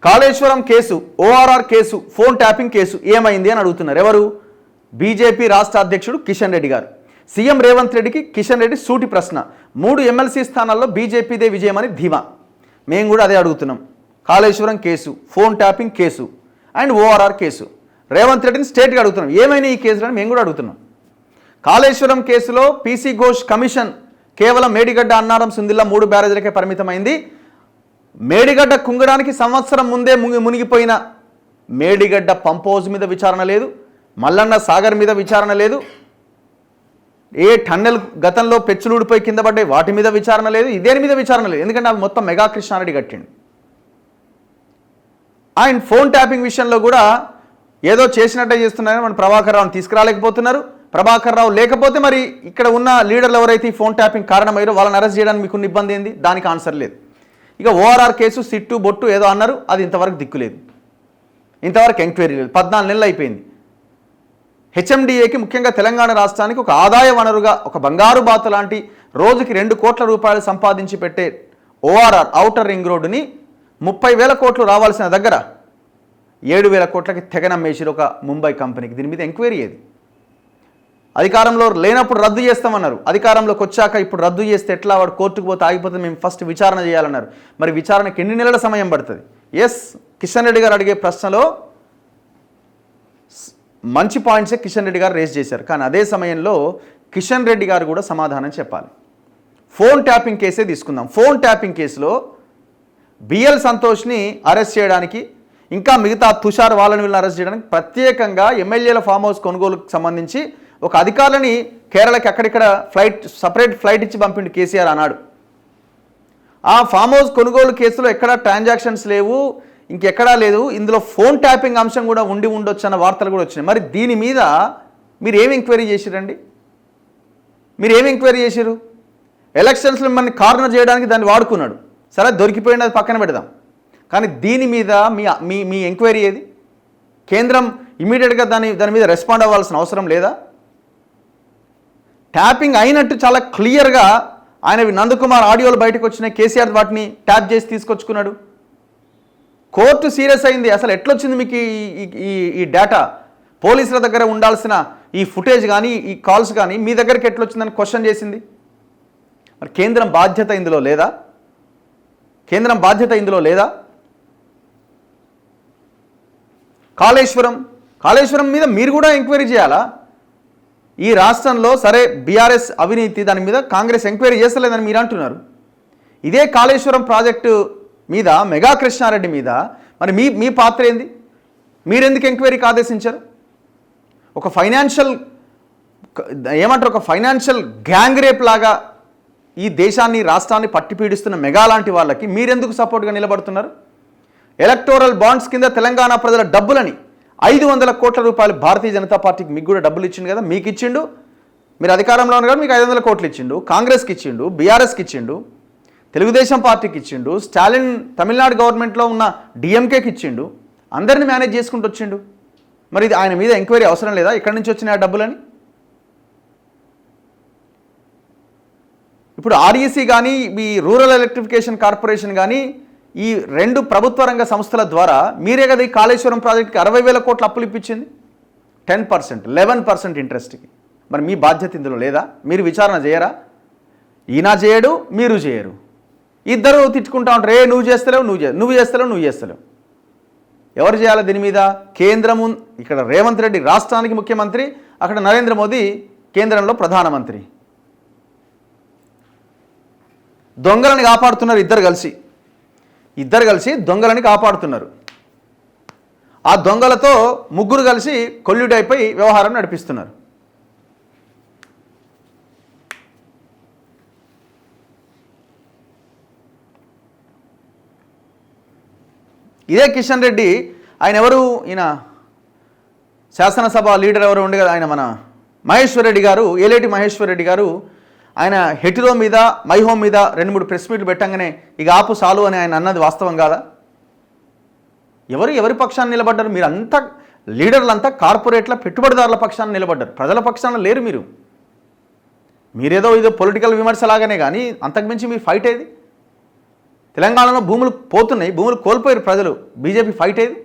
Kaleshwaram case, ORR case, phone tapping case ఏమైంది అని అడుగుతున్నారు. ఎవరు? బీజేపీ రాష్ట్ర అధ్యక్షుడు కిషన్ రెడ్డి గారు. సీఎం రేవంత్ రెడ్డికి కిషన్ రెడ్డి సూటి ప్రశ్న. 3 ఎమ్మెల్సీ స్థానాల్లో బీజేపీదే విజయమని ధీమా. మేము కూడా అదే అడుగుతున్నాం. Kaleshwaram case, phone tapping case and ORR case. Revanth రెడ్డిని స్టేట్గా అడుగుతున్నాం, ఏమైనా ఈ కేసులని మేము కూడా అడుగుతున్నాం. కాళేశ్వరం కేసులో పీసీ ఘోష్ కమిషన్ కేవలం మేడిగడ్డ, అన్నారం, సుందిల్లా 3 బ్యారేజీలకే పరిమితమైంది. మేడిగడ్డ కుంగడానికి సంవత్సరం ముందే మునిగిపోయిన మేడిగడ్డ పంప్ హౌస్ మీద విచారణ లేదు, మల్లన్న సాగర్ మీద విచారణ లేదు, ఏ టన్నెల్ గతంలో పెచ్చులుడిపోయి కింద పడ్డాయి వాటి మీద విచారణ లేదు, ఇదేని మీద విచారణ లేదు. ఎందుకంటే అవి మొత్తం మెగా కృష్ణారెడ్డి కట్టిండు. అండ్ ఫోన్ ట్యాపింగ్ విషయంలో కూడా ఏదో చేసినట్టే చేస్తున్నారని మన ప్రభాకర్ రావుని తీసుకురాలేకపోతున్నారు. ప్రభాకర్ రావు లేకపోతే మరి ఇక్కడ ఉన్న లీడర్లు ఎవరైతే ఈ ఫోన్ ట్యాపింగ్ కారణమయ్యారో వాళ్ళని అరెస్ట్ చేయడానికి మీకున్న ఇబ్బంది ఏంది? దానికి ఆన్సర్ లేదు. ఇక ఓఆర్ఆర్ కేసు సిట్టు బొట్టు ఏదో అన్నారు, అది ఇంతవరకు దిక్కులేదు, ఇంతవరకు ఎంక్వైరీ లేదు. 14 నెలలు అయిపోయింది. హెచ్ఎండిఏకి ముఖ్యంగా తెలంగాణ రాష్ట్రానికి ఒక ఆదాయ వనరుగా, ఒక బంగారు బాత లాంటి రోజుకి 2 కోట్ల రూపాయలు సంపాదించి పెట్టే ఓఆర్ఆర్ ఔటర్ రింగ్ రోడ్డుని 30,000 కోట్లు రావాల్సిన దగ్గర 7,000 కోట్లకి తెగనమ్మేసిరు ఒక ముంబై కంపెనీకి. దీని మీద ఎంక్వైరీ ఏది? అధికారంలో లేనప్పుడు రద్దు చేస్తామన్నారు, అధికారంలోకి వచ్చాక ఇప్పుడు రద్దు చేస్తే ఎట్లా? వాడు కోర్టుకు పోతే ఆగిపోతే మేము ఫస్ట్ విచారణ చేయాలన్నారు. మరి విచారణకి ఎన్ని నెలల సమయం పడుతుంది? ఎస్, కిషన్ రెడ్డి గారు అడిగే ప్రశ్నలో మంచి పాయింట్సే కిషన్ రెడ్డి గారు రేస్ చేశారు. కానీ అదే సమయంలో కిషన్ రెడ్డి గారు కూడా సమాధానం చెప్పాలి. ఫోన్ ట్యాపింగ్ కేసే తీసుకుందాం. ఫోన్ ట్యాపింగ్ కేసులో బిఎల్ సంతోష్ని అరెస్ట్ చేయడానికి, ఇంకా మిగతా తుషార్ వాళ్ళని వీళ్ళని అరెస్ట్ చేయడానికి ప్రత్యేకంగా ఎమ్మెల్యేల ఫామ్ హౌస్ కొనుగోలుకు సంబంధించి ఒక అధికారులని కేరళకి అక్కడిక్కడ సపరేట్ ఫ్లైట్ ఇచ్చి పంపిండు కేసీఆర్ అన్నాడు. ఆ ఫామ్ హౌస్ కొనుగోలు కేసులో ఎక్కడా ట్రాన్సాక్షన్స్ లేవు, ఇంకెక్కడా లేదు, ఇందులో ఫోన్ ట్యాపింగ్ అంశం కూడా ఉండొచ్చు అన్న వార్తలు కూడా వచ్చినాయి. మరి దీని మీద మీరు ఏమి ఎంక్వైరీ చేసిరండి? మీరు ఏమి ఎంక్వైరీ చేసిరు? ఎలక్షన్స్లో మిమ్మల్ని కార్నర్ చేయడానికి దాన్ని వాడుకున్నాడు, సరే దొరికిపోయినది పక్కన పెడదాం. కానీ దీని మీద మీ ఎంక్వైరీ ఏది? కేంద్రం ఇమీడియట్గా దాని మీద రెస్పాండ్ అవ్వాల్సిన అవసరం లేదా? ట్యాపింగ్ అయినట్టు చాలా క్లియర్గా ఆయన నందకుమార్ ఆడియోలు బయటకు వచ్చినాయి, కేసీఆర్ వాటిని ట్యాప్ చేసి తీసుకొచ్చుకున్నాడు. కోర్టు సీరియస్ అయింది. అసలు ఎట్లొచ్చింది మీకు ఈ డేటా? పోలీసుల దగ్గర ఉండాల్సిన ఈ ఫుటేజ్ కానీ ఈ కాల్స్ కానీ మీ దగ్గరికి ఎట్లొచ్చిందని క్వశ్చన్ చేసింది. మరి కేంద్రం బాధ్యత ఇందులో లేదా? కేంద్రం బాధ్యత ఇందులో లేదా? కాళేశ్వరం మీద మీరు కూడా ఎంక్వైరీ చేయాలా? ఈ రాష్ట్రంలో సరే బీఆర్ఎస్ అవినీతి దాని మీద కాంగ్రెస్ ఎంక్వైరీ చేస్తలేదని మీరు అంటున్నారు. ఇదే కాళేశ్వరం ప్రాజెక్టు మీద, మెగా కృష్ణారెడ్డి మీద మరి మీ పాత్ర ఏంది? మీరెందుకు ఎంక్వైరీకి ఆదేశించారు? ఒక ఫైనాన్షియల్ గ్యాంగ్ రేప్ లాగా ఈ దేశాన్ని, రాష్ట్రాన్ని పట్టి పీడిస్తున్న మెగా లాంటి వాళ్ళకి మీరెందుకు సపోర్ట్గా నిలబడుతున్నారు? ఎలక్టోరల్ బాండ్స్ కింద తెలంగాణ ప్రజల డబ్బులని 500 కోట్ల రూపాయలు భారతీయ జనతా పార్టీకి మీకు కూడా డబ్బులు ఇచ్చిండు కదా, మీకు ఇచ్చిండు. మీరు అధికారంలో ఉన్నారు, మీకు 500 కోట్లు ఇచ్చిండు. కాంగ్రెస్కి ఇచ్చిండు, బీఆర్ఎస్కి ఇచ్చిండు, తెలుగుదేశం పార్టీకి ఇచ్చిండు, స్టాలిన్ తమిళనాడు గవర్నమెంట్లో ఉన్న డిఎంకేకి ఇచ్చిండు. అందరిని మేనేజ్ చేసుకుంటూ వచ్చిండు. మరి ఇది ఆయన మీద ఎంక్వైరీ అవసరం లేదా? ఎక్కడి నుంచి వచ్చినాయి ఆ డబ్బులని? ఇప్పుడు ఆర్ఈసీ కానీ, ఈ రూరల్ ఎలక్ట్రిఫికేషన్ కార్పొరేషన్ కానీ, ఈ 2 ప్రభుత్వ రంగ సంస్థల ద్వారా మీరే కదా ఈ కాళేశ్వరం ప్రాజెక్ట్కి 60,000 కోట్ల అప్పులు ఇప్పించింది. 10%, 11% ఇంట్రెస్ట్కి. మరి మీ బాధ్యత ఇందులో లేదా? మీరు విచారణ చేయరా? ఈయన చేయడు, మీరు చేయరు, ఇద్దరు తిట్టుకుంటా ఉంటారు. నువ్వు చేస్తలేవు, నువ్వు చేస్తలేవు. ఎవరు చేయాలి దీని మీద? కేంద్రము. ఇక్కడ రేవంత్ రెడ్డి రాష్ట్రానికి ముఖ్యమంత్రి, అక్కడ నరేంద్ర మోదీ కేంద్రంలో ప్రధానమంత్రి. దొంగలని కాపాడుతున్నారు ఇద్దరు కలిసి దొంగలని కాపాడుతున్నారు. ఆ దొంగలతో ముగ్గురు కలిసి కొల్లుడైపోయి వ్యవహారం నడిపిస్తున్నారు. ఇదే కిషన్ రెడ్డి, ఆయన ఎవరు? ఈయన శాసనసభ లీడర్ ఎవరు ఉండే కదా, ఆయన మన మహేశ్వర్ రెడ్డి గారు, ఏలేటి మహేశ్వర్ రెడ్డి గారు, ఆయన హెటిరో మీద, మై హోమ్ మీద 2-3 ప్రెస్ మీట్లు పెట్టంగానే ఇక ఆపు సాలు అని ఆయన అన్నది వాస్తవం కాదా? ఎవరి పక్షాన్ని నిలబడ్డారు? మీరంతా లీడర్లంతా కార్పొరేట్ల పెట్టుబడిదారుల పక్షాన్ని నిలబడ్డారు, ప్రజల పక్షాన లేరు. మీరేదో పొలిటికల్ విమర్శలాగానే కానీ అంతకుమించి మీ ఫైట్ ఏది? తెలంగాణలో భూములు పోతున్నాయి, భూములు కోల్పోయారు ప్రజలు. బీజేపీ ఫైట్ ఏది?